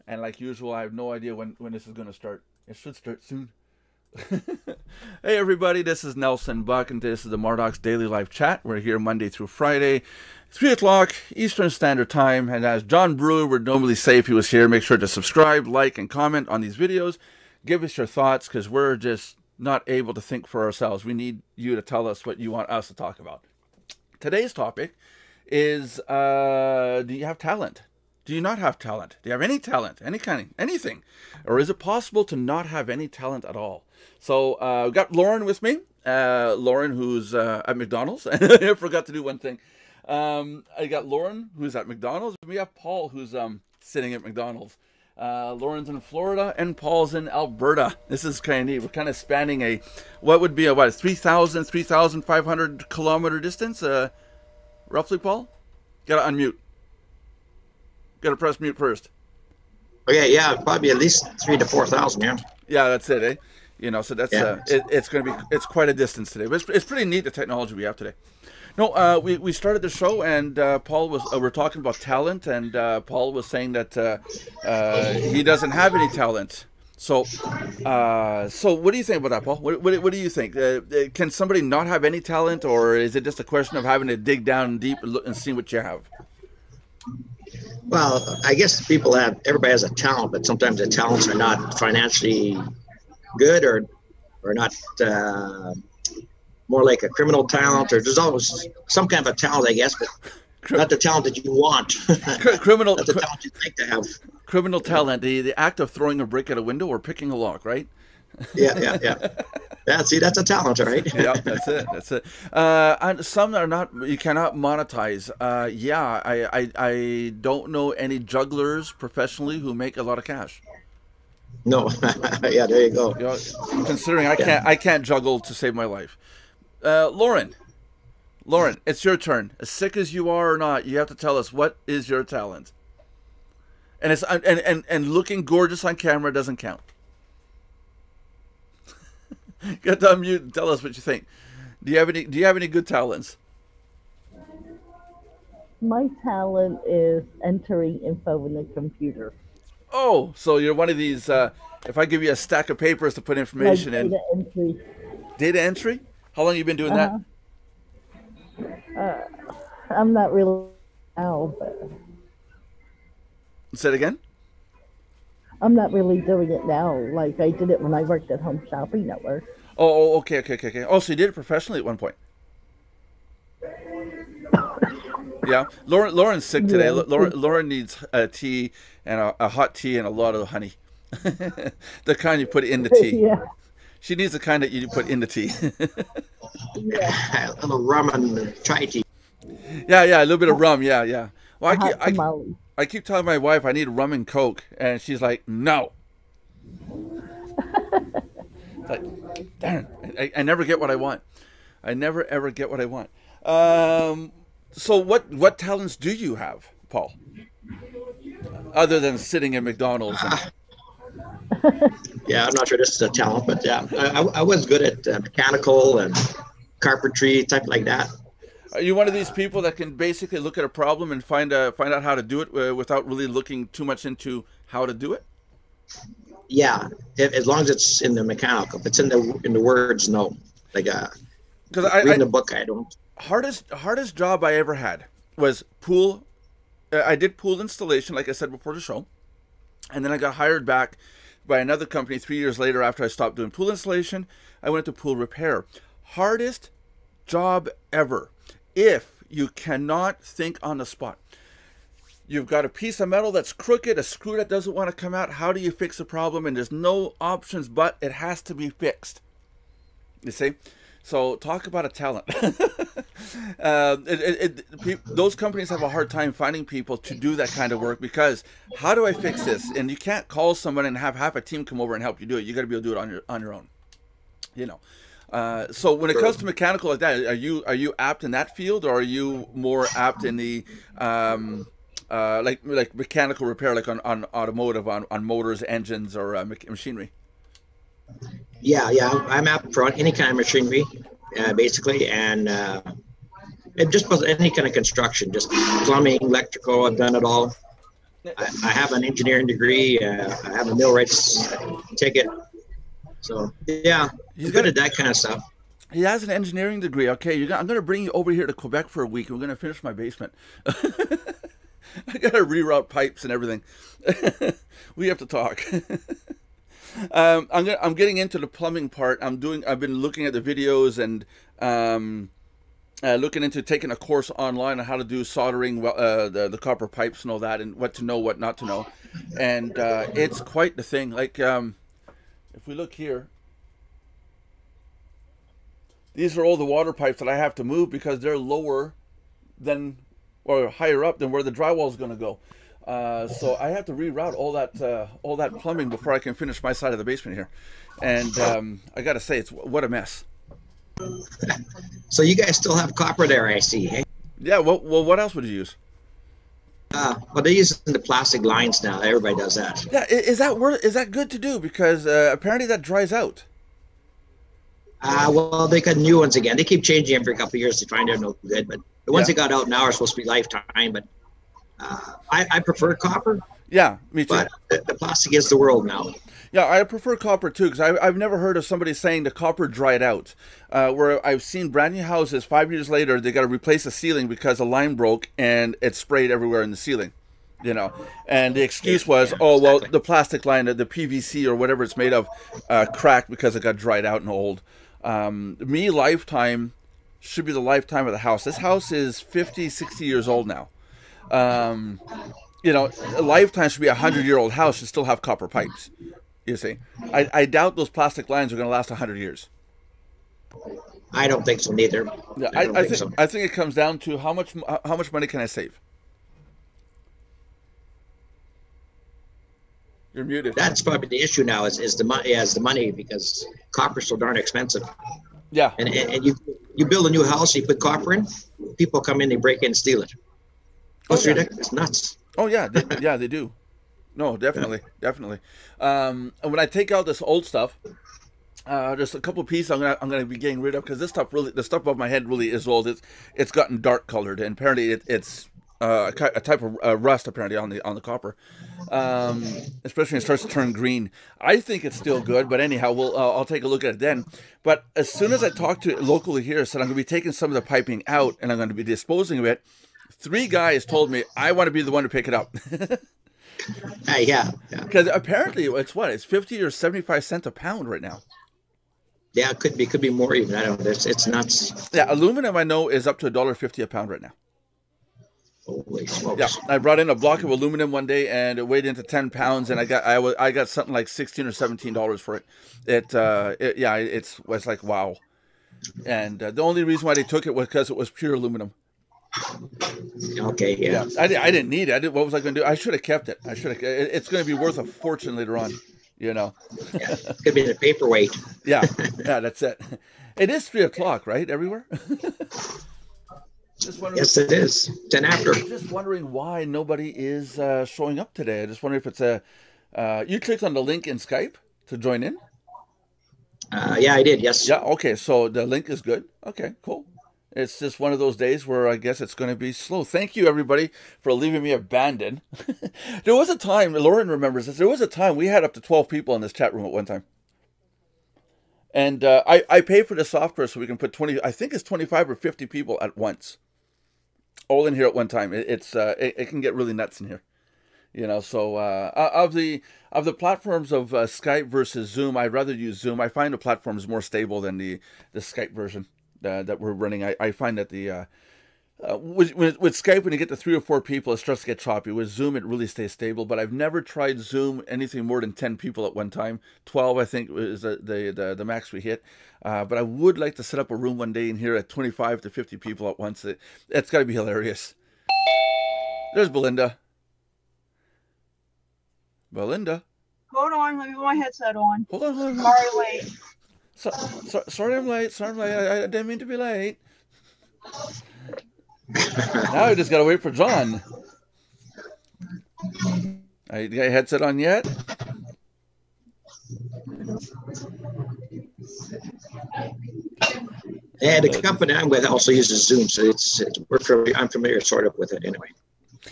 And like usual, I have no idea when this is going to start. It should start soon. Hey everybody, this is Nelson Buck, and this is the Mardox Daily Live Chat. We're here Monday through Friday, 3 o'clock Eastern Standard Time. And as John Brewer would normally say if he was here, make sure to subscribe, like, and comment on these videos. Give us your thoughts, because we're just not able to think for ourselves. We need you to tell us what you want us to talk about. Today's topic is, do you have talent? Do you not have talent? Do you have any talent? Any kind of anything? Or is it possible to not have any talent at all? So we've got Lauren with me. Lauren, who's at McDonald's. I forgot to do one thing. I got Lauren, who's at McDonald's. We have Paul, who's sitting at McDonald's. Lauren's in Florida, and Paul's in Alberta. This is kind of neat. We're kind of spanning a, what would be a 3,500 kilometer distance, roughly, Paul? Gotta unmute. Got to press mute first. Okay, yeah, probably at least 3,000 to 4,000. Yeah. Yeah, that's it, eh? You know, so that's it's going to be, it's quite a distance today, but it's pretty neat, the technology we have today. No, we started the show, and Paul was we're talking about talent, and Paul was saying that he doesn't have any talent. So what do you think about that, Paul? What do you think? Can somebody not have any talent, or is it just a question of having to dig down deep and look and see what you have? Well, I guess everybody has a talent, but sometimes the talents are not financially good or not more like a criminal talent, or there's always some kind of a talent, I guess, but not the talent that you want. Criminal, not the talent you'd like to have. Criminal talent, the act of throwing a brick at a window or picking a lock, right? Yeah. See, that's a talent, all right? Yeah, that's it. And some are not, you cannot monetize. Yeah, I don't know any jugglers professionally who make a lot of cash. No. Yeah, there you go. You know, considering I can't juggle to save my life. Lauren, it's your turn. As sick as you are or not, you have to tell us, what is your talent? And it's and looking gorgeous on camera doesn't count. Get to unmute and tell us what you think. Do you have any good talents? My talent is entering info in the computer. Oh, so you're one of these, if I give you a stack of papers to put information in. Data entry. Data entry? How long have you been doing that? I'm not really now, but... Say it again? I'm not really doing it now. Like, I did it when I worked at Home Shopping Network. Oh, okay. Oh, so you did it professionally at one point? Yeah. Lauren's sick today. Yeah. Lauren needs a tea, and a hot tea, and a lot of honey. The kind you put in the tea. Yeah. She needs the kind that you put in the tea. Yeah. A little rum and chai tea. Yeah, a little bit of rum. Yeah. Well, I keep telling my wife I need rum and Coke, and she's like, no. Like, darn, I never get what I want. I never ever get what I want. So what talents do you have, Paul? Other than sitting at McDonald's. Yeah, I'm not sure this is a talent, but yeah, I was good at mechanical and carpentry, type like that. Are you one of these people that can basically look at a problem and find out how to do it without really looking too much into how to do it? Yeah, as long as it's in the mechanical. If it's in the words, no. Like because reading a book, I don't. Hardest job I ever had was pool. I did pool installation, like I said before the show, and then I got hired back by another company 3 years later after I stopped doing pool installation. I went to pool repair. Hardest job ever. If you cannot think on the spot. You've got a piece of metal that's crooked, a screw that doesn't want to come out. How do you fix the problem? And there's no options, but it has to be fixed. You see? So talk about a talent. Those companies have a hard time finding people to do that kind of work, because how do I fix this? And you can't call someone and have half a team come over and help you do it. You got to be able to do it on your own. You know. So when it comes to mechanical like that, are you apt in that field, or are you more apt in the like mechanical repair, like on automotive, on motors, engines, or machinery? Yeah, I'm apt for any kind of machinery, basically, and it just was any kind of construction, just plumbing, electrical. I've done it all. I have an engineering degree. I have a millwright's ticket. So yeah, I'm good at that kind of stuff. He has an engineering degree. Okay, I'm going to bring you over here to Quebec for a week. We're going to finish my basement. I got to reroute pipes and everything. We have to talk. I'm getting into the plumbing part. I've been looking at the videos and looking into taking a course online on how to do soldering the copper pipes and all that, and what to know, what not to know. And it's quite the thing. Like if we look here, these are all the water pipes that I have to move because they're lower than, or higher up than where the drywall is going to go. So I have to reroute all that plumbing before I can finish my side of the basement here. And I got to say, what a mess. So you guys still have copper there, I see. Hey? Yeah. Well, what else would you use? Well, they're using the plastic lines now. Everybody does that. Yeah. Is that good to do? Because apparently that dries out. Well, they got new ones again. They keep changing every couple of years to find they're no good. But the ones that got out now are supposed to be lifetime. But I prefer copper. Yeah, me too. But the plastic is the world now. Yeah, I prefer copper too, because I've never heard of somebody saying the copper dried out. Where I've seen brand new houses, 5 years later, they got to replace the ceiling because the line broke and it sprayed everywhere in the ceiling. You know, and the excuse was, oh, well, the plastic line, the PVC or whatever it's made of, cracked because it got dried out and old. Lifetime should be the lifetime of the house. This house is 50, 60 years old now. You know, a lifetime should be 100-year-old house should still have copper pipes. You see, I doubt those plastic lines are going to last 100 years. I don't think so neither. Yeah, I think it comes down to how much money can I save. You're muted. That's probably the issue now is the money. Is the money because copper's so darn expensive. Yeah. And you build a new house, you put copper in, people come in, they break in and steal it. That's ridiculous. It's nuts. Oh yeah, they do. No, definitely, definitely. And when I take out this old stuff, there's a couple of pieces I'm gonna be getting rid of because the stuff above my head really is old. It's gotten dark colored, and apparently it's a type of rust apparently on the copper, especially when it starts to turn green. I think it's still good, but anyhow, I'll take a look at it then. But as soon as I talked to locally here, I said I'm going to be taking some of the piping out and I'm going to be disposing of it. 3 guys told me I want to be the one to pick it up. Yeah. Because apparently it's 50 or 75 cents a pound right now. Yeah, it could be more even. I don't know. It's nuts. Yeah, aluminum I know is up to $1.50 a pound right now. Holy smokes. Yeah, I brought in a block of aluminum one day and it weighed into 10 pounds and I got something like $16 or $17 for it. It was like wow. And the only reason why they took it was because it was pure aluminum. Okay, yeah. I didn't need it. What was I going to do? I should have kept it. It's going to be worth a fortune later on, you know. Yeah, could be the paperweight. Yeah, that's it. It is 3 o'clock, right? Everywhere? Yes, it is. 10 after. Just wondering why nobody is showing up today. I just wonder if it's you clicked on the link in Skype to join in? Yeah, I did, yes. Yeah, okay, so the link is good. Okay, cool. It's just one of those days where I guess it's going to be slow. Thank you, everybody, for leaving me abandoned. There was a time, Lauren remembers this, there was a time we had up to 12 people in this chat room at one time. And I pay for the software so we can put 25 or 50 people at once. All in here at one time. It can get really nuts in here. You know, so of the platforms of Skype versus Zoom, I'd rather use Zoom. I find the platform is more stable than the Skype version that we're running. I find that with Skype, when you get to 3 or 4 people, it starts to get choppy. With Zoom, it really stays stable. But I've never tried Zoom anything more than 10 people at one time. 12, I think, is the max we hit. But I would like to set up a room one day in here at 25 to 50 people at once. It's got to be hilarious. There's Belinda. Belinda. Hold on, let me put my headset on. Hold on. Sorry, late. Sorry I'm late. I didn't mean to be late. Now we just gotta wait for John. You got your headset on yet? Yeah, the company I'm with also uses Zoom, so I'm familiar sort of with it anyway.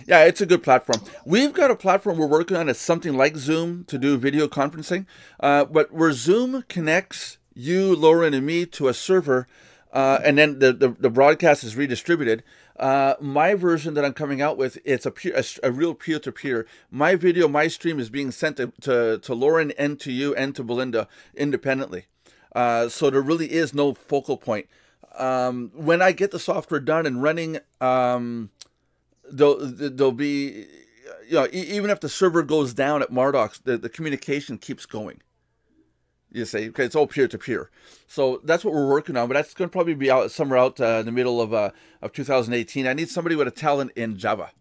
Yeah, it's a good platform. We've got a platform we're working on. It's something like Zoom to do video conferencing, but where Zoom connects you, Lauren, and me to a server, and then the broadcast is redistributed. My version that I'm coming out with, it's a real peer-to-peer. My video, my stream is being sent to Lauren and to you and to Belinda independently. So there really is no focal point. When I get the software done and running, there'll be, even if the server goes down at Mardox, the communication keeps going. You say, okay, it's all peer-to-peer. So that's what we're working on, but that's going to probably be out somewhere out in the middle of 2018. I need somebody with a talent in Java.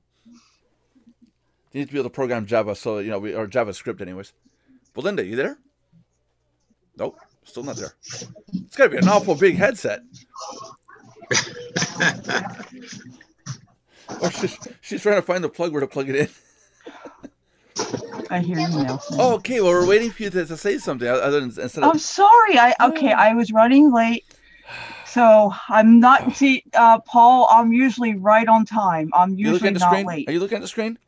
You need to be able to program Java, so, or JavaScript anyways. Belinda, you there? Nope, still not there. It's got to be an awful big headset. Oh, she's trying to find the plug where to plug it in. I hear you now. Oh, okay. Well, we're waiting for you to say something. Other than instead of... I'm sorry. I was running late, so I'm not. See, Paul, I'm usually right on time. I'm usually not late. Are you looking at the screen?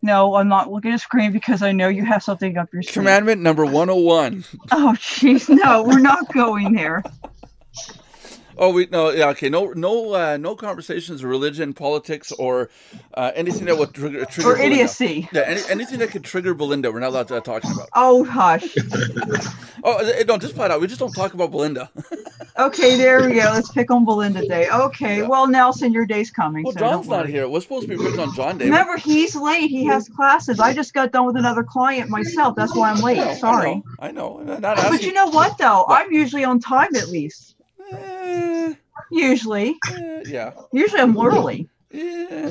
No, I'm not looking at the screen because I know you have something up your sleeve. Commandment number 101. Oh, jeez, no, we're not going there. Oh, okay. No conversations of religion, politics, or anything that would trigger or Belinda. idiocy. Yeah, anything that could trigger Belinda, we're not allowed to talk about. Oh, hush. Oh, no, just flat out. We just don't talk about Belinda. Okay, there we go. Let's pick on Belinda Day. Okay, Yeah. Well, Nelson, your day's coming. Well, so John's don't not worry. here. We're supposed to be picking on John Day. Remember, he's late. He has classes. I just got done with another client myself. That's why I'm late. Sorry. I know. I'm not asking. But you know what, though? I'm usually on time at least. Usually. Yeah. Usually I'm early. Yeah.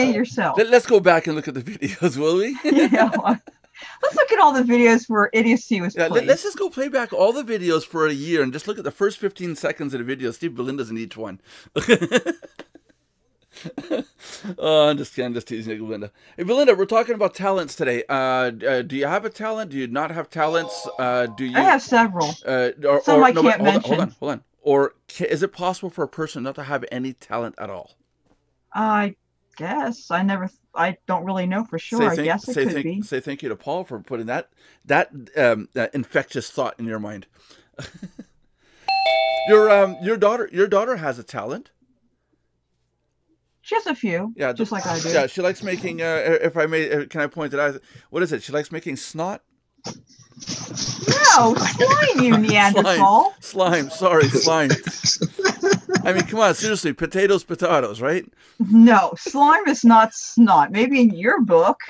Yourself. Let's go back and look at the videos, will we? Yeah. Let's look at all the videos where idiocy was played. Let's just go play back all the videos for a year and just look at the first 15 seconds of the video. See if Belinda's in each one. Oh, I'm just teasing you, Belinda. Hey, Belinda, we're talking about talents today. Do you have a talent? Do you not have talents? Do you? I have several. Some I can't mention. Hold on. Or is it possible for a person not to have any talent at all? I guess. I don't really know for sure. I guess it could be. Say thank you to Paul for putting that infectious thought in your mind. Your daughter has a talent. She has a few. Yeah, just like I do. Yeah, she likes making. If I may, can I point it out? What is it? She likes making snot. No, slime, you Neanderthal. Slime. Sorry, slime. I mean, come on, seriously, potatoes, right? No, slime is not snot. Maybe in your book,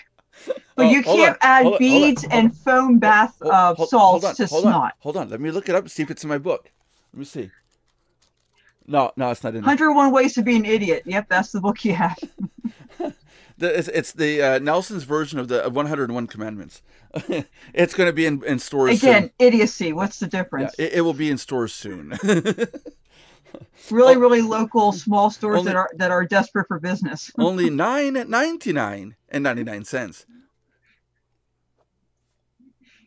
but you can't add beads and foam bath salts to snot. Hold on, let me look it up and see if it's in my book. Let me see. No, it's not in there. 101 Ways to Be an Idiot. Yep, that's the book you have. It's the Nelson's version of the 101 Commandments. It's going to be in stores again, soon. Idiocy. What's the difference? Yeah, it will be in stores soon. really local, small stores that are desperate for business. Only $9.99.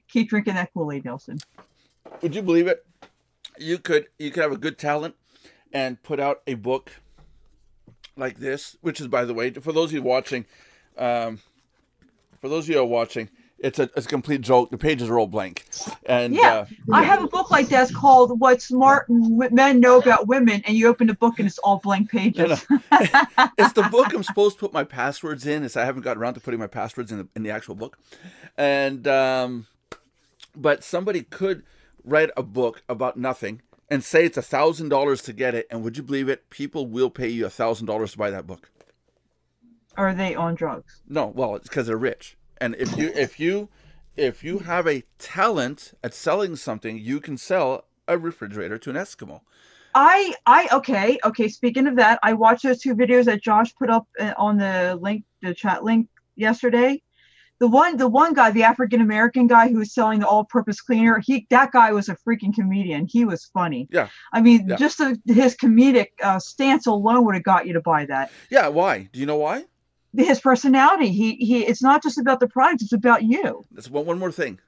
Keep drinking that Kool-Aid, Nelson. Would you believe it? You could have a good talent and put out a book like this, which is, by the way, for those of you watching, it's a complete joke. The pages are all blank. And I have a book like that. It's called "What Smart Men Know About Women," and you open the book and it's all blank pages. No. It's the book I'm supposed to put my passwords in. I haven't gotten around to putting my passwords in the actual book. And but somebody could write a book about nothing and say it's $1,000 to get it, and would you believe it? People will pay you $1,000 to buy that book. Are they on drugs? No, well, it's because they're rich. And if you have a talent at selling something, you can sell a refrigerator to an Eskimo. Okay. Speaking of that, I watched those two videos that Josh put up on the chat link yesterday. The one guy, the African American guy who was selling the all-purpose cleaner, that guy was a freaking comedian. He was funny. Yeah. I mean, just his comedic stance alone would have got you to buy that. Yeah. Why? Do you know why? His personality. He. It's not just about the product; it's about you. That's one more thing.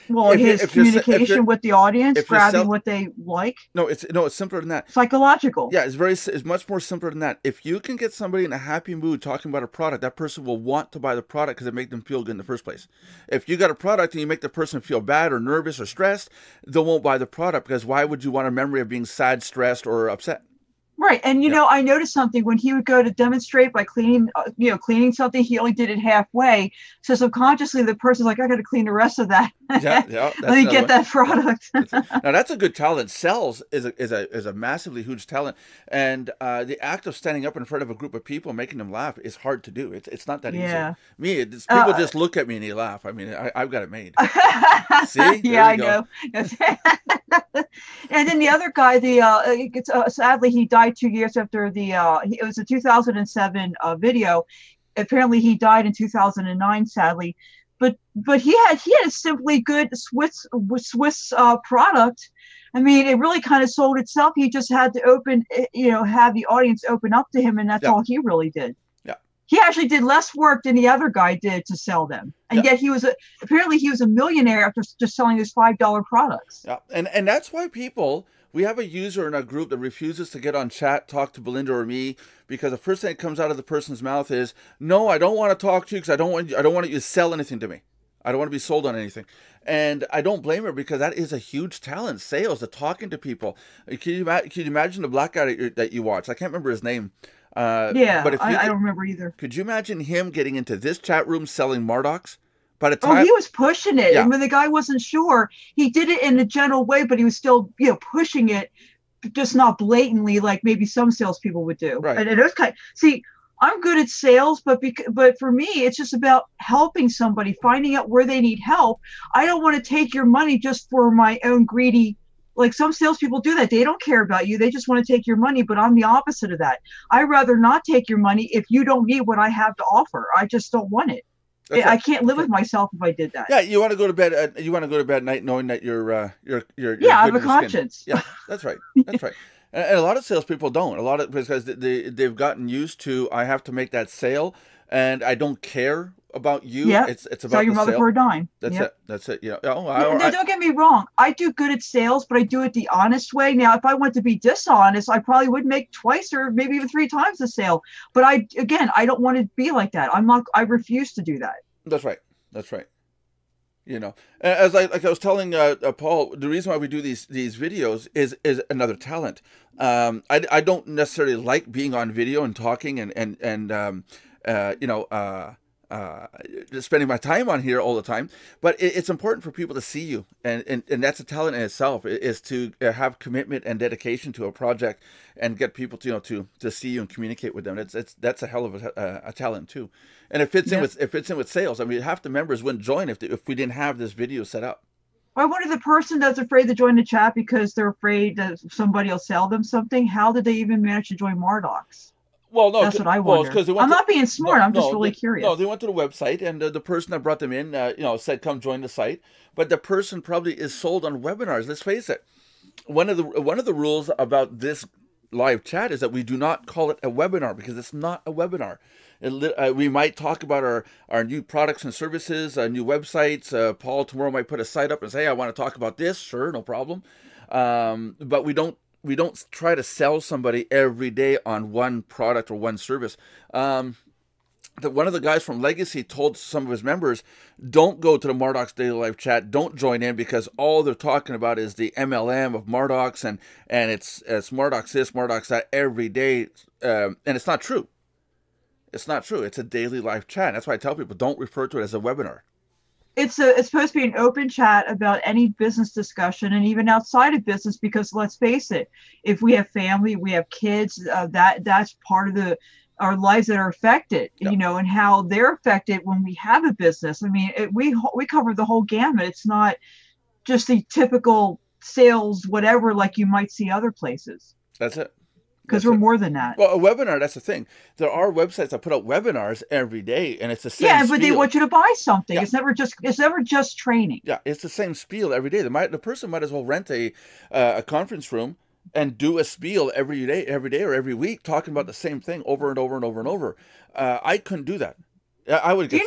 Well, his communication with the audience, grabbing what they like. No, it's simpler than that. Psychological. Yeah, it's much more simpler than that. If you can get somebody in a happy mood talking about a product, that person will want to buy the product because it makes them feel good in the first place. If you got a product and you make the person feel bad or nervous or stressed, they won't buy the product, because why would you want a memory of being sad, stressed, or upset? Right. And, you know, I noticed something when he would go to demonstrate by cleaning, cleaning something, he only did it halfway. So subconsciously, the person's like, I got to clean the rest of that. Yeah. Let me get that product. Now, that's a good talent. Sales is a massively huge talent. And the act of standing up in front of a group of people, making them laugh, is hard to do. It's not that easy. People just look at me and they laugh. I mean, I've got it made. See? Yeah, I know. And then the other guy, sadly, he died 2 years after it was a 2007 video. Apparently he died in 2009, sadly, but he had a simply good Swiss product. I mean, it really kind of sold itself. He just had to have the audience open up to him, and that's all he really did. He actually did less work than the other guy did to sell them. And yet apparently he was a millionaire after just selling his $5 products. Yeah. And that's why we have a user in our group that refuses to get on chat, talk to Belinda or me, because the first thing that comes out of the person's mouth is, no, I don't want to talk to you because I don't want you to sell anything to me. I don't want to be sold on anything. And I don't blame her, because that is a huge talent, sales, the talking to people. Can you imagine the black guy that you watch? I can't remember his name. But I don't remember either. Could you imagine him getting into this chat room selling Mardox? By the time, he was pushing it. And when the guy wasn't sure, he did it in a gentle way, but he was still, pushing it, just not blatantly like maybe some salespeople would do. Right. And it was see, I'm good at sales, but for me, it's just about helping somebody, finding out where they need help. I don't want to take your money just for my own greedy. Like some salespeople do that. They don't care about you. They just want to take your money. But I'm the opposite of that. I'd rather not take your money if you don't need what I have to offer. I just don't want it. I can't live with myself if I did that. Yeah, you want to go to bed. You want to go to bed at night knowing that you're I have a conscience. Yeah, that's right. That's right. And a lot of salespeople don't. Because they've gotten used to, I have to make that sale, and I don't care about you. Yeah. It's about sell your the mother sale. for a dime. That's it. Yeah. Don't get me wrong. I do good at sales, but I do it the honest way. Now, if I want to be dishonest, I probably would make twice or maybe even 3 times the sale. But I don't want to be like that. I refuse to do that. That's right. As I was telling Paul, the reason why we do these videos is another talent. I don't necessarily like being on video and talking and spending my time on here all the time, but it's important for people to see you, and that's a talent in itself, is to have commitment and dedication to a project and get people to see you and communicate with them. That's a hell of a talent too, and it fits in with sales. I mean, half the members wouldn't join if we didn't have this video set up. I wonder, the person that's afraid to join the chat because they're afraid that somebody will sell them something, how did they even manage to join Mardox? Well, no, that's what I wonder. I'm not being smart. I'm just really curious. No, they went to the website, and the person that brought them in, said, "Come join the site." But the person probably is sold on webinars. Let's face it. One of the rules about this live chat is that we do not call it a webinar, because it's not a webinar. We might talk about our new products and services, new websites. Paul tomorrow might put a site up and say, "Hey, I want to talk about this." Sure, no problem. But we don't try to sell somebody every day on one product or one service. One of the guys from Legacy told some of his members, don't go to the Mardox Daily Live chat, don't join in, because all they're talking about is the MLM of Mardox, and it's Mardox this, Mardox that every day, and it's not true. It's not true. It's a daily live chat. That's why I tell people, don't refer to it as a webinar. It's supposed to be an open chat about any business discussion, and even outside of business, because let's face it, if we have family, we have kids, that's part of our lives that are affected, and how they're affected when we have a business. I mean, we cover the whole gamut. It's not just the typical sales, whatever, like you might see other places. That's it. Because we're more than that. Well, a webinar, that's the thing. There are websites that put out webinars every day, and it's the same but they want you to buy something. Yeah. It's never just training. Yeah, it's the same spiel every day. The person might as well rent a conference room and do a spiel every day or every week, talking about the same thing over and over and over and over. I couldn't do that. I would get...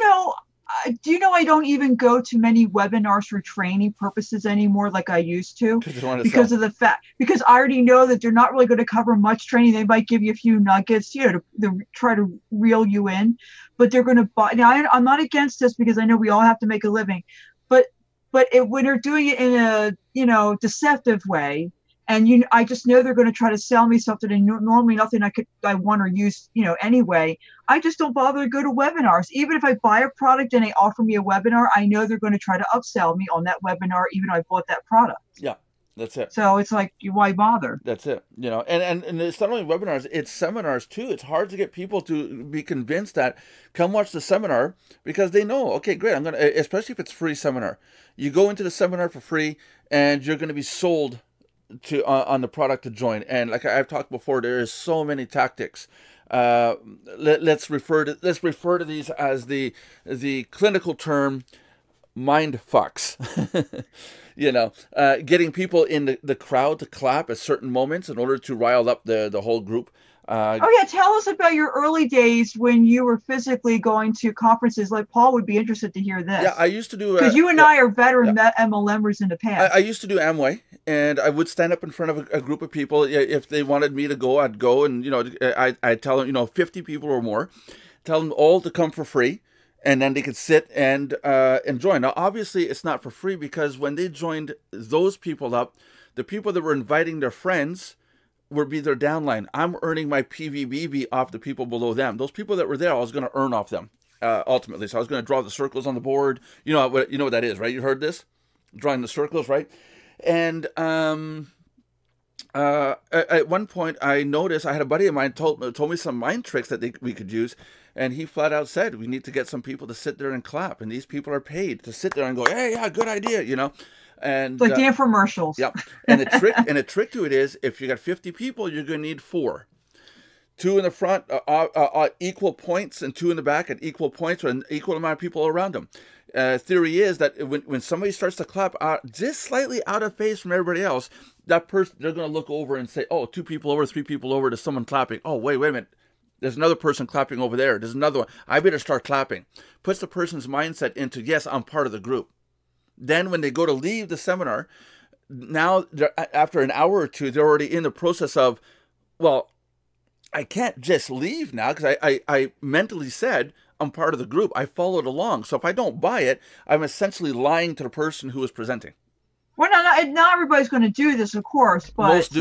do you know I don't even go to many webinars for training purposes anymore like I used to, because of the fact, because I already know that they're not really going to cover much training. They might give you a few nuggets, you know, to try to reel you in, but they're going to buy. Now, I'm not against this because I know we all have to make a living, but when they're doing it in a, you know, deceptive way, and I just know they're going to try to sell me something, and normally nothing I want or use, you know, anyway. I just don't bother to go to webinars. Even if I buy a product and they offer me a webinar, I know they're going to try to upsell me on that webinar, even though I bought that product. Yeah, that's it. So it's like, why bother? That's it. You know, and it's not only webinars, it's seminars too. It's hard to get people to be convinced that come watch the seminar, because they know, okay, great, I'm going to, especially if it's free seminar. You go into the seminar for free and you're going to be sold to on the product to join. And like I've talked before, there is so many tactics. Let's refer to these as the clinical term mind fucks. You know, getting people in the crowd to clap at certain moments in order to rile up the whole group. Oh yeah, tell us about your early days when you were physically going to conferences. Like Paul would be interested to hear this. Yeah, I used to do, because you and I are veteran MLMers in the past. I used to do Amway, and I would stand up in front of a group of people. If they wanted me to go, I'd go, and you know, I'd tell them, you know, 50 people or more, tell them all to come for free, and then they could sit and join. Now, obviously, it's not for free, because when they joined those people up, the people that were inviting their friends would be their downline. I'm earning my PVBB off the people below them. Those people that were there, I was going to earn off them ultimately. So I was going to draw the circles on the board. You know what that is, right? You heard this? Drawing the circles, right? And at one point, I noticed, I had a buddy of mine told me some mind tricks that we could use. And he flat out said, we need to get some people to sit there and clap. And these people are paid to sit there and go, hey, yeah, good idea, you know. And like the infomercials. Yeah. And the trick to it is, if you got 50 people, you're going to need 4. 2 in the front, equal points, and 2 in the back at equal points, or an equal amount of people around them. Theory is that when somebody starts to clap just slightly out of phase from everybody else, that person, they're going to look over and say, oh, 2 people over, 3 people over, to someone clapping. Oh, wait a minute. There's another person clapping over there. There's another one. I better start clapping. Puts the person's mindset into, yes, I'm part of the group. Then when they go to leave the seminar, now after an hour or two, they're already in the process of, well, I can't just leave now, because I mentally said I'm part of the group. I followed along. So if I don't buy it, I'm essentially lying to the person who is presenting. Well, not everybody's going to do this, of course, but most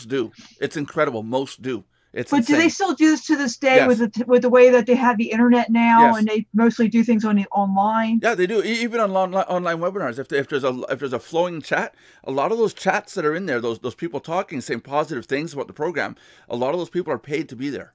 do. It's incredible. Most do. It's but insane. Do they still do this to this day? Yes. with the way that they have the internet now, Yes. and they mostly do things online? Yeah, they do. Even on online webinars, if there's a flowing chat, a lot of those chats that are in there, those people talking, saying positive things about the program, a lot of those people are paid to be there.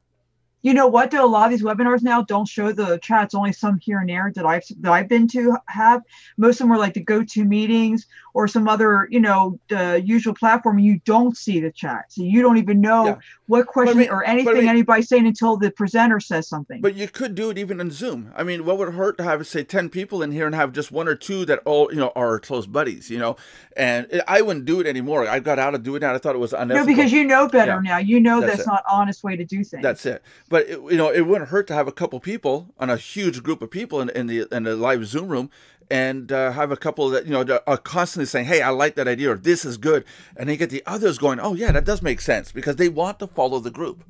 You know what, though? A lot of these webinars now don't show the chats, only some here and there that I've been to have. Most of them are like the GoToMeetings or some other, you know, the usual platform. You don't see the chat. So you don't even know what question or anything anybody's saying until the presenter says something. But you could do it even in Zoom. I mean, what would it hurt to have, say, 10 people in here and have just 1 or 2 that all, you know, are close buddies, you know? And I wouldn't do it anymore. I got out of doing that. I thought it was unethical. No, because you know better now. You know that's not an honest way to do things. That's it. But it wouldn't hurt to have a couple people on a huge group of people in the live Zoom room, and have a couple that, you know, are constantly saying, hey, I like that idea, or this is good. And then you get the others going, oh, yeah, that does make sense, because they want to follow the group.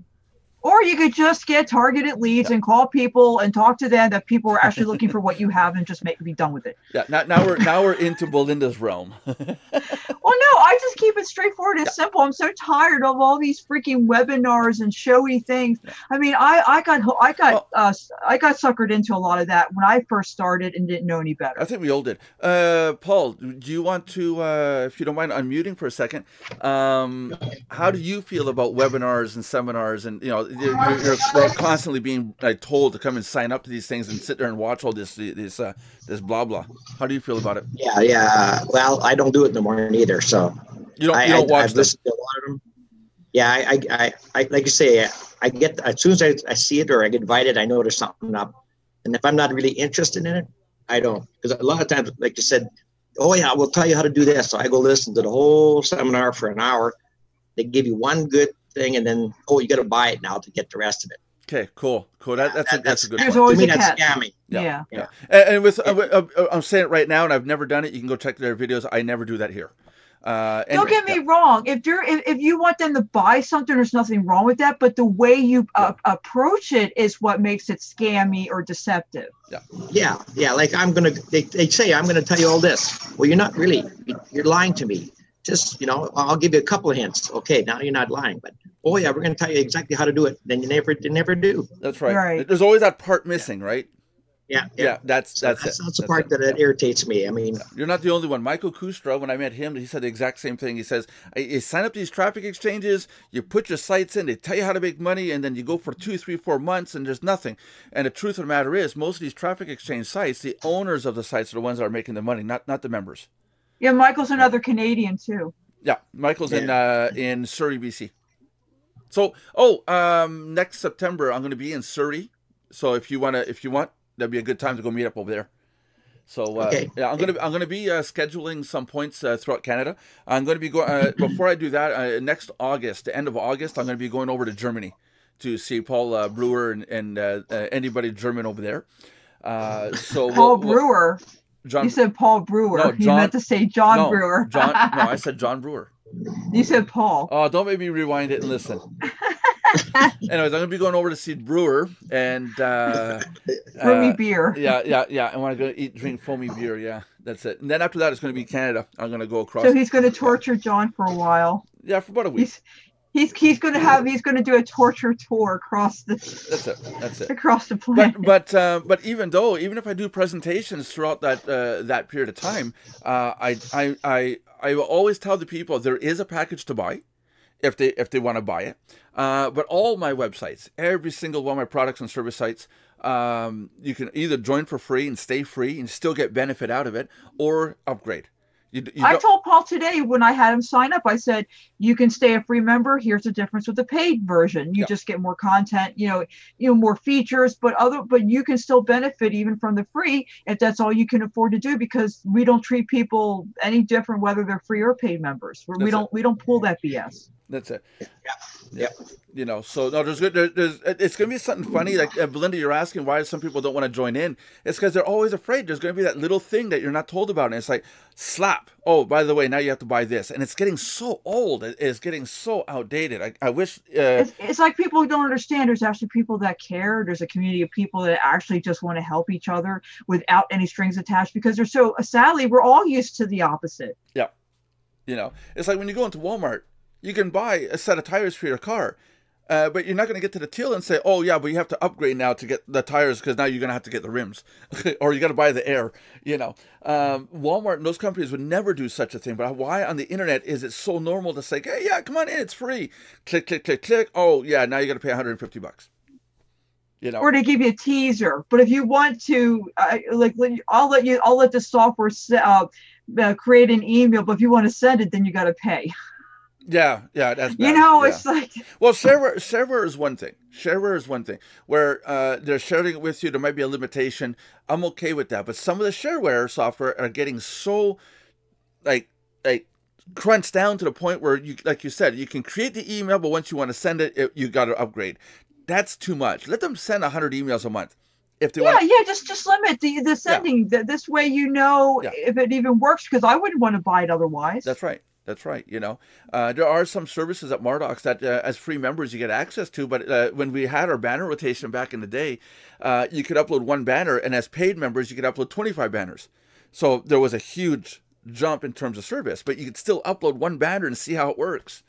Or you could just get targeted leads and call people and talk to them that people are actually looking for what you have, and just be done with it. Yeah, now we're into Belinda's realm. Well, no, I just keep it straightforward and simple. I'm so tired of all these freaking webinars and showy things. I mean, I got suckered into a lot of that when I first started and didn't know any better. I think we all did. Paul, do you want to, if you don't mind unmuting for a second, how do you feel about webinars and seminars? And, you know, we're constantly being told to come and sign up to these things and sit there and watch all this blah blah. How do you feel about it? Yeah. Well, I don't do it in the morning either, so you don't watch I've listened to a lot of them. Yeah, I like you say, I get, as soon as I see it or I get invited, I know there's something up, and if I'm not really interested in it, I don't. Because a lot of times, like you said, oh yeah, we'll tell you how to do this. So I go listen to the whole seminar for an hour. They give you one good thing, and then, oh, you got to buy it now to get the rest of it. Okay, cool. That's a good There's point. always To me, a that's catch. scammy. Yeah. Yeah. And with I'm saying it right now, and I've never done it. You can go check their videos. I never do that here. Don't get me wrong. If you want them to buy something, there's nothing wrong with that. But the way you approach it is what makes it scammy or deceptive. Yeah. Like they say I'm gonna tell you all this. Well, you're not really. You're lying to me. Just I'll give you a couple of hints. Okay, now you're not lying, but oh yeah, we're gonna tell you exactly how to do it. Then you never do. That's right. There's always that part missing, right? Yeah. That's the part that irritates me. I mean, you're not the only one. Michael Kustra, when I met him, he said the exact same thing. He says, you sign up these traffic exchanges, you put your sites in, they tell you how to make money, and then you go for 2, 3, 4 months, and there's nothing. And the truth of the matter is, most of these traffic exchange sites, the owners of the sites are the ones that are making the money, not the members. Yeah, Michael's another Canadian too. Yeah, Michael's in Surrey, BC. So, next September I'm going to be in Surrey. So if you want, that'd be a good time to go meet up over there. So I'm gonna be scheduling some points throughout Canada. I'm going to be going before I do that next August, the end of August. I'm going to be going over to Germany to see Paul Brewer and anybody German over there. So Paul Brewer. John, you said Paul Brewer. No, you meant to say John Brewer. I said John Brewer. You said Paul. Oh, don't make me rewind it and listen. Anyways, I'm going to be going over to see Brewer and foamy beer. Yeah. I want to go drink foamy beer. Yeah, that's it. And then after that, it's going to be Canada. I'm going to go across. So he's going to torture John for a while. Yeah, for about a week. He's going to do a torture tour across the. That's it. Across the planet. But even if I do presentations throughout that period of time, I will always tell the people there is a package to buy, if they want to buy it. But all my websites, every single one of my products and service sites, you can either join for free and stay free and still get benefit out of it, or upgrade. I told Paul today when I had him sign up, I said, you can stay a free member. Here's the difference with the paid version. You just get more content, more features, but you can still benefit even from the free if that's all you can afford to do, because we don't treat people any different whether they're free or paid members. We don't pull that BS. That's it. Yeah. So no, it's going to be something funny. Like Belinda, you're asking why some people don't want to join in. It's because they're always afraid there's going to be that little thing that you're not told about. And it's like, slap. Oh, by the way, now you have to buy this. And it's getting so old. It's getting so outdated. I wish. It's like people don't understand. There's actually people that care. There's a community of people that actually just want to help each other without any strings attached, because they're so, sadly, we're all used to the opposite. Yeah. It's like when you go into Walmart, you can buy a set of tires for your car, but you're not going to get to the till and say, oh, yeah, but you have to upgrade now to get the tires because now you're going to have to get the rims or you got to buy the air, Walmart and those companies would never do such a thing. But why on the internet is it so normal to say, hey, yeah, come on in, it's free. Click, click, click, click. Oh, yeah, now you got to pay $150. Or they give you a teaser. But if you want to, I'll let the software create an email. But if you want to send it, then you got to pay. Yeah, that's bad. It's like, well, shareware is one thing. Shareware is one thing where they're sharing it with you. There might be a limitation. I'm okay with that, but some of the shareware software are getting so like crunched down to the point where you, like you said, you can create the email, but once you want to send it, you got to upgrade. That's too much. Let them send 100 emails a month. If they want. Just limit the sending. Yeah. This way, if it even works, because I wouldn't want to buy it otherwise. That's right. There are some services at Mardox that as free members you get access to, but when we had our banner rotation back in the day, you could upload one banner, and as paid members you could upload 25 banners. So there was a huge jump in terms of service, but you could still upload one banner and see how it works.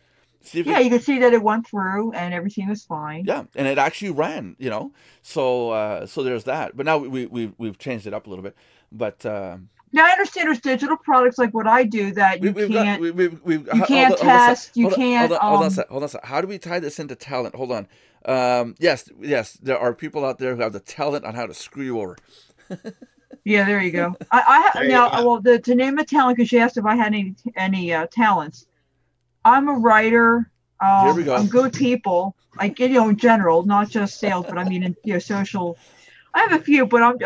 You can see that it went through and everything was fine. Yeah, and it actually ran, So there's that. But now we've changed it up a little bit. But now I understand there's digital products like what I do that you can't test. You can't. Hold on a sec. How do we tie this into talent? Hold on. Yes, there are people out there who have the talent on how to screw you over. Yeah, there you go. To name a talent, because you asked if I had any talents. I'm a writer. Here we go. I'm good people. Like in general, not just sales, but I mean in social. I have a few, but I'm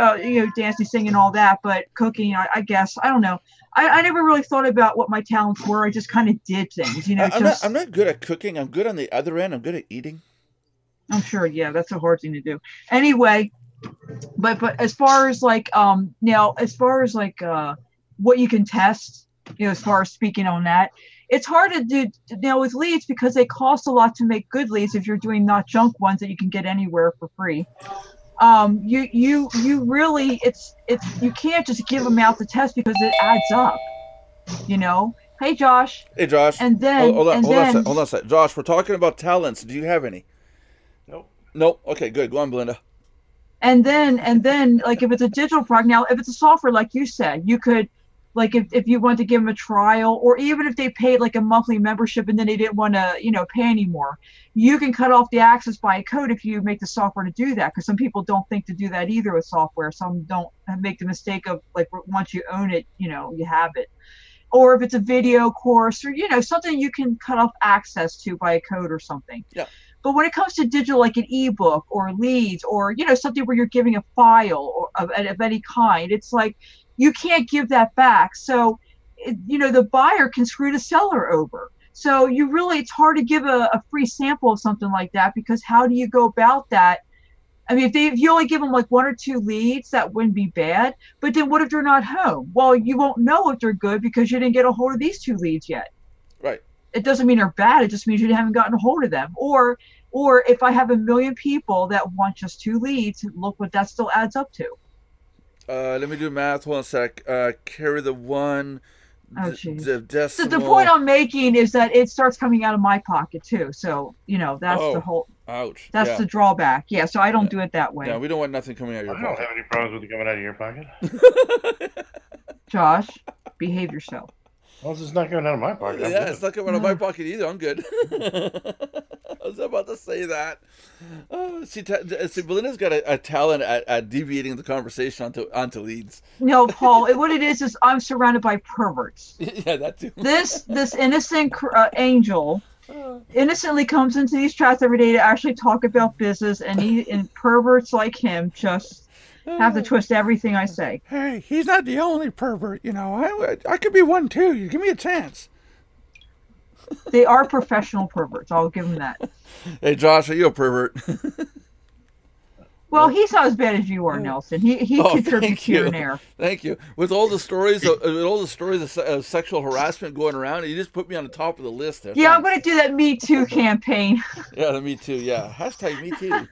dancing, singing, all that. But cooking, I guess, I don't know. I never really thought about what my talents were. I just kind of did things, I'm not good at cooking. I'm good on the other end. I'm good at eating. I'm sure. Yeah, that's a hard thing to do. Anyway, but as far as like now, as far as like what you can test, as far as speaking on that, it's hard to do now with leads because they cost a lot to make good leads if you're doing not junk ones that you can get anywhere for free. You really you can't just give them out the test because it adds up. Hey Josh. Hey Josh. And then hold on a sec. Josh, we're talking about talents. Do you have any? Nope. Okay, good. Go on, Belinda. And then like if it's a digital product, now if it's a software like you said, you could, like if you want to give them a trial, or even if they paid like a monthly membership and then they didn't want to pay anymore, you can cut off the access by a code if you make the software to do that, because some people don't think to do that either with software. Some don't make the mistake of like once you own it, you have it. Or if it's a video course or something you can cut off access to by a code or something. Yeah. But when it comes to digital, like an ebook or leads or something where you're giving a file of any kind, it's like you can't give that back. So the buyer can screw the seller over. So it's hard to give a free sample of something like that, because how do you go about that? I mean, if you only give them like 1 or 2 leads, that wouldn't be bad. But then what if they're not home? Well, you won't know if they're good because you didn't get a hold of these 2 leads yet. Right. It doesn't mean they're bad. It just means you haven't gotten a hold of them. Or if I have 1 million people that want just 2 leads, look what that still adds up to. Let me do math. Hold on a sec. Carry the 1. Oh, geez. The decimal. So the point I'm making is that it starts coming out of my pocket too. So that's the whole. Ouch. That's the drawback. Yeah. So I don't do it that way. Yeah, we don't want nothing coming out of your pocket. I don't have any problems with it coming out of your pocket. Josh, behave yourself. Well, it's not coming out of my pocket. It's not coming out of my pocket either. I'm good. I was about to say that. See, Belinda's got a talent at deviating the conversation onto leads. No, Paul. What it is I'm surrounded by perverts. Yeah, that too. This innocent angel innocently comes into these chats every day to actually talk about business, and perverts like him just have to twist everything I say. Hey, he's not the only pervert. I could be one too. You give me a chance. They are professional perverts. I'll give them that. Hey, Josh, are you a pervert? Well, he's not as bad as you are, Nelson. He contributes here and there. Thank you. With all the stories of sexual harassment going around, you just put me on the top of the list there. Yeah, I'm going to do that Me Too campaign. Yeah, the Me Too. Yeah, hashtag Me Too.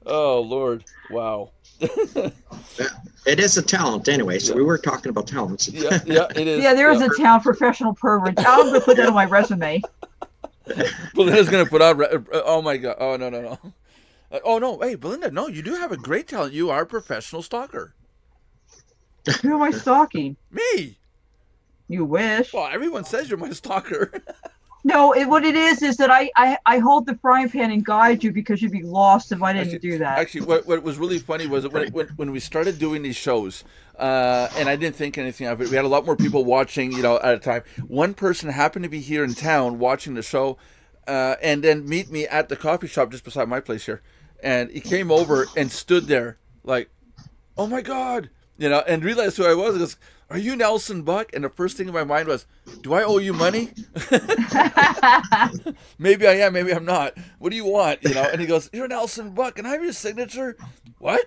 Oh Lord, wow. It is a talent anyway, so we were talking about talents. Yeah, it is. Yeah, there is a talent, professional pervert. I'm going to put that on my resume. Belinda's going to put out. Oh my God. Oh no. Oh no. Hey, Belinda. No, you do have a great talent. You are a professional stalker. Who am I stalking? Me. You wish. Well, everyone says you're my stalker. No, what it is that I hold the frying pan and guide you, because you'd be lost if I didn't do that. Actually, what was really funny was when we started doing these shows, and I didn't think anything of it. We had a lot more people watching, at a time. One person happened to be here in town watching the show, and then meet me at the coffee shop just beside my place here. And he came over and stood there like, oh my God, and realized who I was. He goes, are you Nelson Buck? And the first thing in my mind was, do I owe you money? Maybe I am, maybe I'm not. What do you want? And he goes, you're Nelson Buck, and I have your signature. What?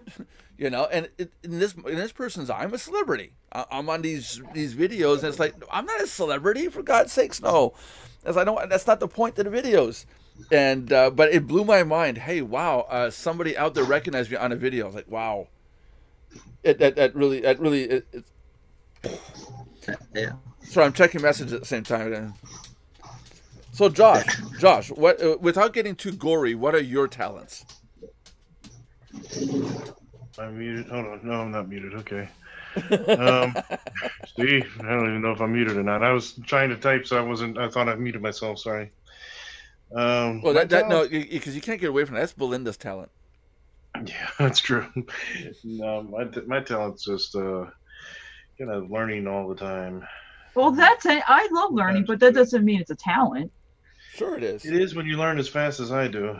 And in this person's eye, I'm a celebrity. I'm on these videos, and it's like, I'm not a celebrity, for God's sakes, no. As I know, that's not the point of the videos. And but it blew my mind. Hey, wow, somebody out there recognized me on a video. I was like, wow. That really. Yeah. So I'm checking messages at the same time. So Josh, what? Without getting too gory, what are your talents? I'm muted. Hold on. No, I'm not muted. Okay. See, I don't even know if I'm muted or not. I was trying to type, so I thought I muted myself. Sorry. Well, no, because you can't get away from that. That's Belinda's talent. Yeah, that's true. No, my talent's just learning all the time. Well, I love learning, but that doesn't mean it's a talent. Sure, it is. It is when you learn as fast as I do.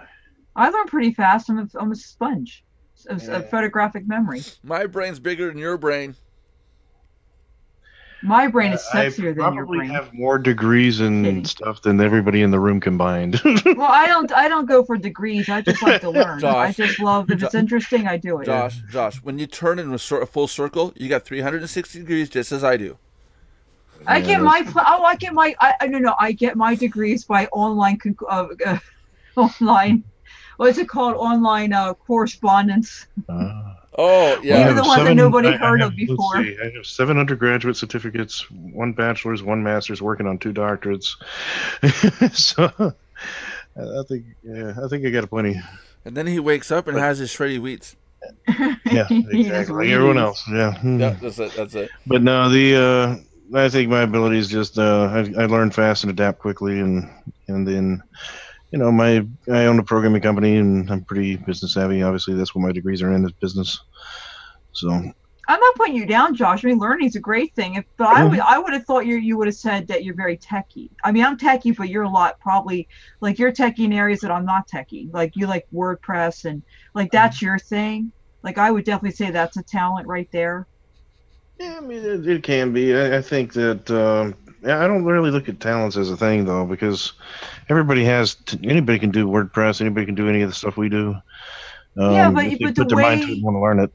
I learn pretty fast. I'm a sponge of photographic memory. My brain's bigger than your brain. My brain is I sexier than your probably brain. have more degrees and Kidding. stuff than everybody in the room combined. Well, I don't go for degrees. I just like to learn. Josh, I just love, if it's interesting, I do it. Josh, when you turn in a full circle, you got 360 degrees, just as I do. I get my I get my degrees by online online, what's it called, online correspondence. Oh yeah, Even the ones that nobody heard of let's before. see, I have 7 undergraduate certificates, 1 bachelor's, 1 master's, working on 2 doctorates. So I think I got plenty. and then he wakes up and has his shreddy wheats. Yeah, exactly. Like everyone else. Yeah. Yeah, that's it. That's it. But no, I think my ability is just I learn fast and adapt quickly, and then I own a programming company and I'm pretty business savvy. Obviously, that's what my degrees are in, is business. So I'm not putting you down, Josh. I mean, learning is a great thing. But I would have thought you would have said that you're very techie. I mean, I'm techie, but you're a lot probably like you're techie in areas that I'm not techie. Like you like WordPress and like that's your thing. Like I would definitely say that's a talent right there. yeah, I mean it can be. I think that I don't really look at talents as a thing though, because anybody can do WordPress. Anybody can do any of the stuff we do. Yeah, but if they the put their mind to it and want to learn it.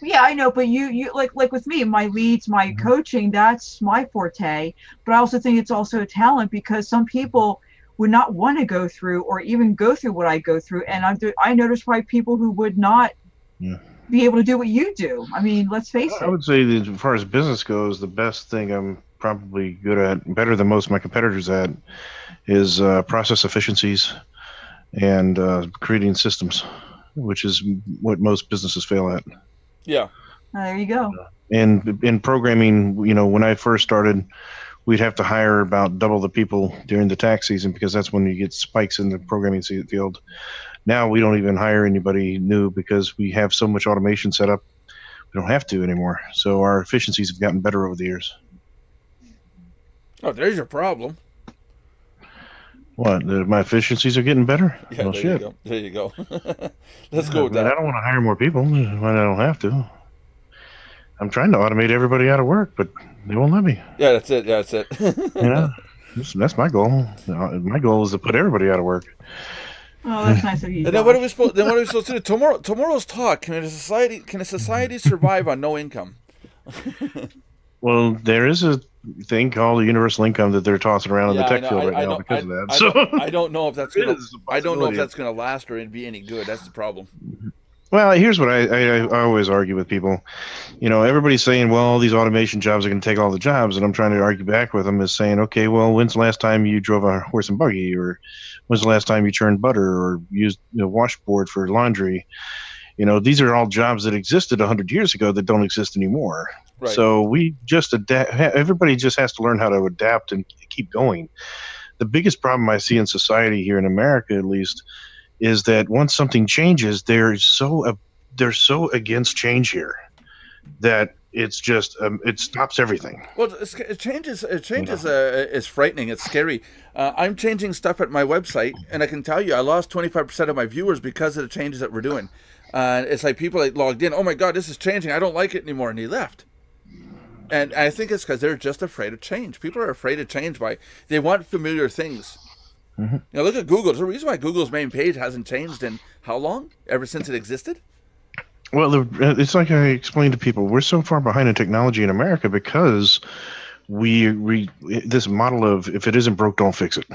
Yeah, I know, but you like with me, my leads, my coaching, that's my forte. But I also think it's also a talent because some people would not want to go through or even go through what I go through, and I noticed probably people who would not be able to do what you do. I mean, let's face it. I would say that as far as business goes, the best thing I'm probably good at, better than most of my competitors at, is process efficiencies and creating systems, which is what most businesses fail at. Yeah. There you go. And in programming, when I first started, we'd have to hire about double the people during the tax season because that's when you get spikes in the programming field. Now we don't even hire anybody new because we have so much automation set up. We don't have to anymore. So our efficiencies have gotten better over the years. Oh, there's your problem. What? My efficiencies are getting better? Yeah, well, there shit. you go. There you go. Let's go with that. I don't want to hire more people when I don't have to. I'm trying to automate everybody out of work, but they won't let me. Yeah, that's it. Yeah, that's it. That's my goal. My goal is to put everybody out of work. Oh, that's nice of you. And then what are we supposed to do? Tomorrow's talk. Can a society survive on no income? Well, there is a thing called a universal income that they're tossing around in the tech field right now because of that. I don't know if that's gonna last or be any good. That's the problem. Well, here's what I always argue with people. Everybody's saying, well, these automation jobs are going to take all the jobs, and I'm trying to argue back with them is saying, okay, well, when's the last time you drove a horse and buggy, or when's the last time you churned butter or used washboard for laundry? These are all jobs that existed 100 years ago that don't exist anymore. Right. So we just adapt. Everybody just has to learn how to adapt and keep going. The biggest problem I see in society here in America, at least, is that once something changes, they're so against change here that it's just it stops everything. Well, it changes. It's frightening. It's scary. I'm changing stuff at my website, and I can tell you, I lost 25% of my viewers because of the changes that we're doing. It's like people that logged in. Oh my God, this is changing. I don't like it anymore, and they left. And I think it's because they're just afraid of change. People are afraid of change they want familiar things. Mm-hmm. Look at Google. There's a reason why Google's main page hasn't changed in how long? Ever since it existed? Well, it's like I explained to people. We're so far behind in technology in America because we this model of if it isn't broke, don't fix it.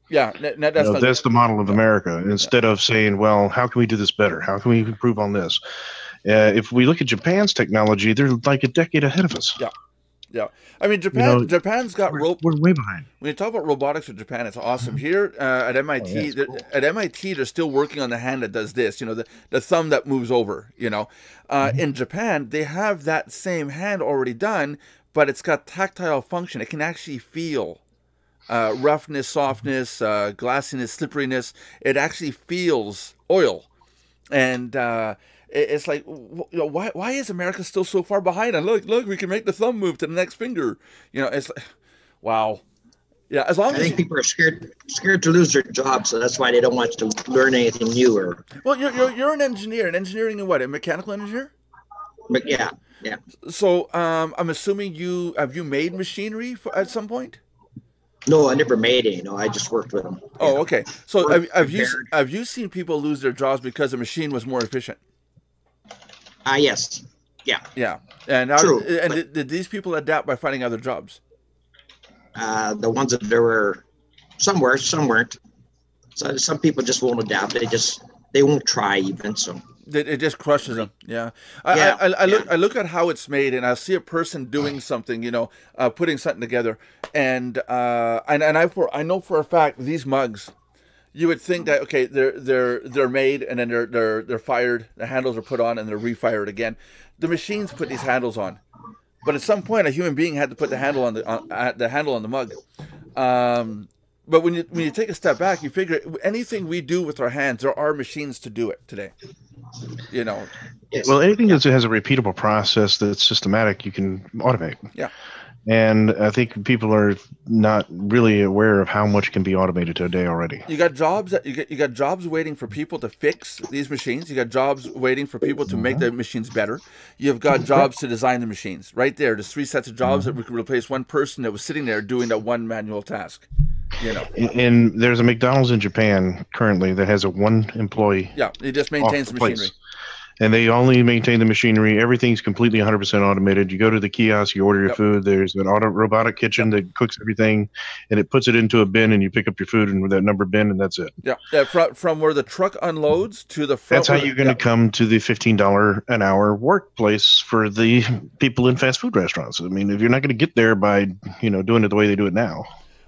Yeah, that's the model of America. Instead of saying, well, how can we do this better? How can we improve on this? If we look at Japan's technology, they're like a decade ahead of us. Yeah. I mean, Japan's got we're way behind. When you talk about robotics in Japan, it's awesome. Here at MIT, they're still working on the hand that does this. The thumb that moves over. In Japan, they have that same hand already done, but it's got tactile function. It can actually feel roughness, softness, glassiness, slipperiness. It actually feels oil, and it's like, why is America still so far behind? And look, we can make the thumb move to the next finger. It's like, wow. Yeah, as long as I think people are scared to lose their job, so that's why they don't want to learn anything new. Well, you're an engineer. An engineering in what? A mechanical engineer? But yeah, yeah. So I'm assuming have you made machinery at some point? No, I never made any. No, I just worked with them. Oh, Yeah. okay. So Worked, have you seen people lose their jobs because the machine was more efficient? Yes. Yeah. Yeah. And True. did these people adapt by finding other jobs? The ones that there were, some were, some weren't. So some people just won't adapt. They won't try even. So It just crushes them. Yeah. Yeah, I look at how it's made, and I see a person doing something, putting something together, and I know for a fact these mugs, you would think that okay, they're made and then they're fired, the handles are put on and they're refired again. The machines put these handles on, but at some point a human being had to put the handle on the mug. But when you take a step back, you figure anything we do with our hands, there are machines to do it today. yes. Well, anything that has a repeatable process that's systematic, you can automate. Yeah. And I think people are not really aware of how much can be automated today already. You got jobs you got jobs waiting for people to fix these machines. You got jobs waiting for people to make the machines better. You've got jobs to design the machines. Right there, there's 3 sets of jobs that we could replace one person that was sitting there doing that one manual task. And there's a McDonald's in Japan currently that has a 1 employee. Yeah, it just maintains the machinery. And they only maintain the machinery. Everything's completely 100% automated. You go to the kiosk, you order your food. There's an robotic kitchen that cooks everything, and it puts it into a bin, and you pick up your food in that number bin, and that's it. Yeah, from where the truck unloads to the front. That's how you're going to come to the $15 an hour workplace for the people in fast food restaurants. I mean, if you're not going to get there by doing it the way they do it now.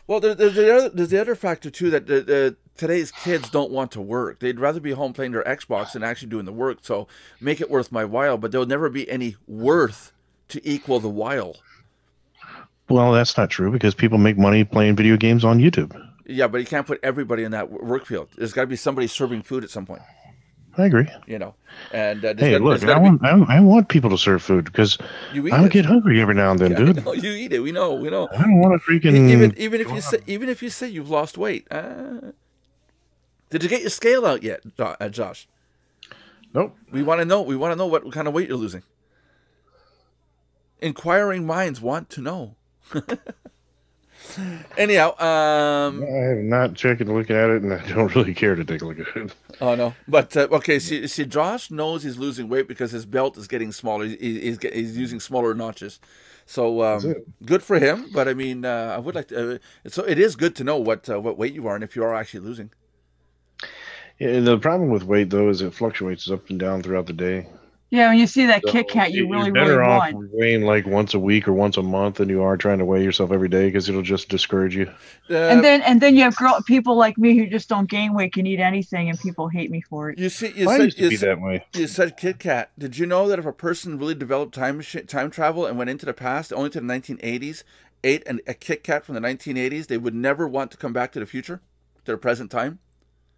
Well, there's the other factor too that today's kids don't want to work. They'd rather be home playing their Xbox than actually doing the work. So make it worth my while, but there'll never be any worth to equal the while. Well, that's not true because people make money playing video games on YouTube. Yeah, but you can't put everybody in that work field. There's got to be somebody serving food at some point. I agree. And hey, look, I want people to serve food because I get hungry every now and then, dude. No, you eat it. We know. I don't want to freaking even if you say you've lost weight. Did you get your scale out yet, Josh? Nope. We want to know. We want to know what kind of weight you're losing. Inquiring minds want to know. Anyhow, I have not checked and looked at it, and I don't really care to take a look at it. Oh no, but okay. See, Josh knows he's losing weight because his belt is getting smaller. He's using smaller notches, so good for him. But I mean, I would like to. So it is good to know what weight you are and if you are actually losing. Yeah, the problem with weight though is it fluctuates up and down throughout the day. Yeah, when you see that Kit Kat, you really off want. Weighing like once a week or once a month than you are trying to weigh yourself every day because it'll just discourage you. And then you have people like me who just don't gain weight, can eat anything, and people hate me for it. You see, that way. You said Kit Kat. Did you know that if a person really developed time travel and went into the past, only to the 1980s, ate a Kit Kat from the 1980s, they would never want to come back to the future, to the present time?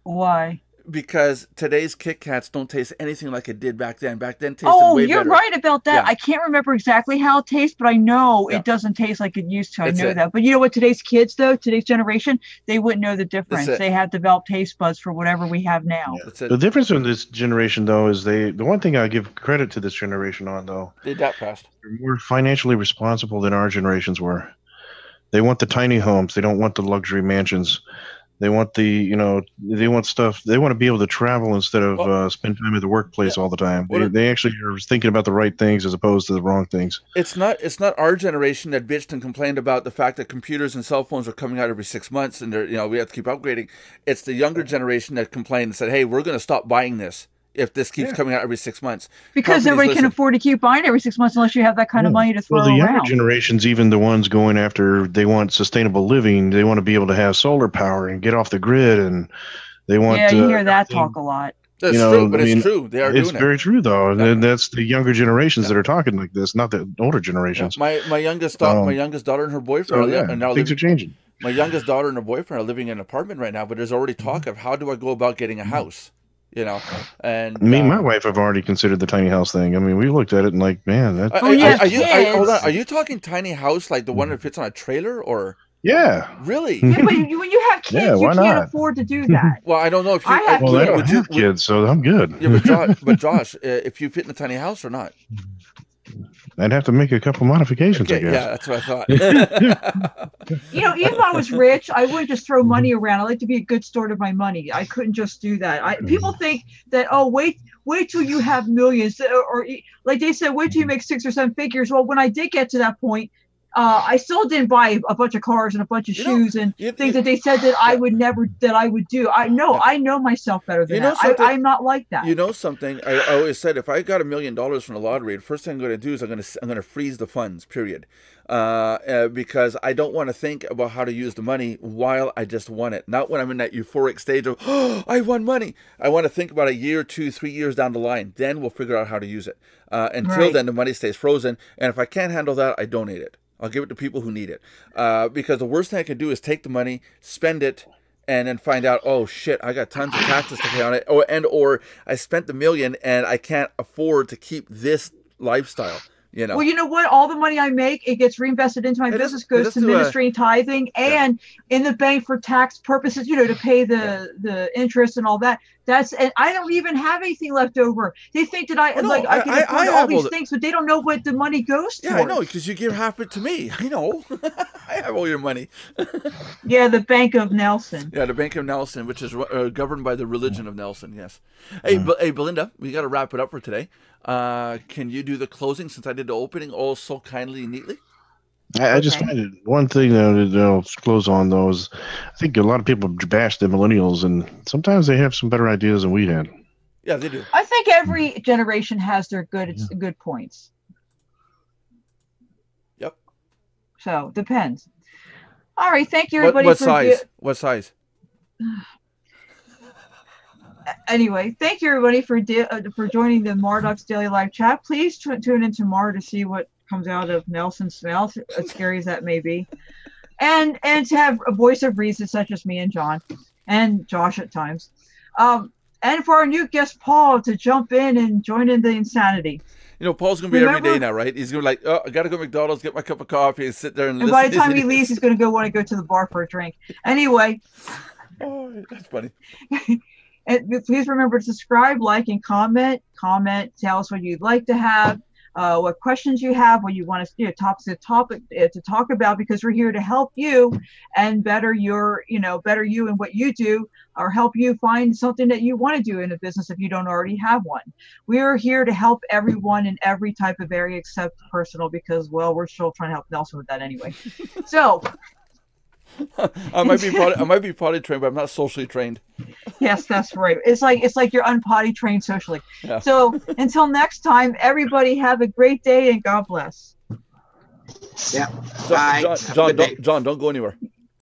Why? Because today's Kit Kats don't taste anything like it did back then. Back then, tasted way better. Oh, you're right about that. Yeah. I can't remember exactly how it tastes, but I know it doesn't taste like it used to. I know that. But you know what? Today's kids, though, today's generation, they wouldn't know the difference. They have developed taste buds for whatever we have now. Yeah. The difference in this generation, though, is the one thing I give credit to this generation on, though, they adapt fast. They're more financially responsible than our generations were. They want the tiny homes. They don't want the luxury mansions. They want they want stuff. They want to be able to travel instead of spend time at the workplace all the time. They actually are thinking about the right things as opposed to the wrong things. It's not our generation that bitched and complained about the fact that computers and cell phones are coming out every 6 months and we have to keep upgrading. It's the younger generation that complained and said, "Hey, we're going to stop buying this if this keeps coming out every 6 months." Because nobody can afford to keep buying every 6 months unless you have that kind of money to throw around. Well, the younger generation's even the ones going after, they want sustainable living. They want to be able to have solar power and get off the grid, and they want... Yeah, you hear that talk a lot. That's true, but it's true. They are doing it. It's very true, though. And that's the younger generations that are talking like this, not the older generations. Yeah. My youngest daughter and her boyfriend things are changing. My youngest daughter and her boyfriend are living in an apartment right now, but there's already talk of how do I go about getting a house? And me and my wife have already considered the tiny house thing. I mean, we looked at it and like, man, that. Hold on. Are you talking tiny house like the one that fits on a trailer, or? Yeah. Really? Yeah, but when you have kids, Yeah, you why can't not? afford to do that. Well, I don't know if you. I have Well, I don't would you- have kids, so I'm good. Yeah, but Josh, if you fit in a tiny house or not? I'd have to make a couple modifications, I Okay, guess. yeah, that's what I thought. You know, even if I was rich, I wouldn't just throw money around. I like to be a good steward of my money. I couldn't just do that. People think that, oh, wait till you have millions, or like they said, wait till you make 6 or 7 figures. Well, when I did get to that point, I still didn't buy a bunch of cars and a bunch of shoes and things that they said that I would do. I know myself better than that. I'm not like that. You know something? I always said if I got $1 million from the lottery, the first thing I'm going to do is I'm going to freeze the funds. Period. Because I don't want to think about how to use the money while I just won it. Not when I'm in that euphoric stage of, oh, I won money. I want to think about a year, 2, 3 years down the line. Then we'll figure out how to use it. Until then, the money stays frozen. And if I can't handle that, I donate it. I'll give it to people who need it. Because the worst thing I can do is take the money, spend it, and then find out, oh shit, I got tons of taxes to pay on it, or I spent the $1 million and I can't afford to keep this lifestyle. You know. Well, you know what? All the money I make, it gets reinvested into my business, goes to ministry and tithing, and in the bank for tax purposes, you know, to pay the interest and all that. And I don't even have anything left over. They think that I can afford all these things, but they don't know what the money goes to. Yeah, I know, because you give half it to me. I know. I have all your money. Yeah, the Bank of Nelson. Yeah, the Bank of Nelson, which is governed by the religion of Nelson. Yes. Hey, Belinda, we got to wrap it up for today. Can you do the closing since I did the opening all so kindly and neatly? I just find it one thing that I'll close on though is I think a lot of people bash the millennials, and sometimes they have some better ideas than we had. Yeah, they do. I think every generation has their good points. Yep. So depends. All right, thank you everybody. What size? What size? Anyway, thank you everybody for joining the Mardox Daily Live Chat. Please tune in tomorrow to see what comes out of Nelson's mouth, as scary as that may be, and to have a voice of reason such as me and John and Josh at times, and for our new guest Paul to jump in and join in the insanity. You know, Paul's gonna be every day now, right? He's gonna be like, oh, I gotta go to McDonald's, get my cup of coffee, and sit there and listen. By the time he leaves, he's gonna want to go to the bar for a drink. Anyway. Oh, that's funny. And please remember to subscribe, like, and comment. Tell us what you'd like to have, what questions you have, what you want us to topic to talk about, because we're here to help you and better you and what you do, or help you find something that you want to do in a business if you don't already have one. We are here to help everyone in every type of area except personal, because, well, we're still trying to help Nelson with that anyway. So. I might be potty trained, but I'm not socially trained. Yes, that's right. It's like you're unpotty trained socially. Yeah. So until next time, everybody have a great day and God bless. Yeah. John, don't go anywhere.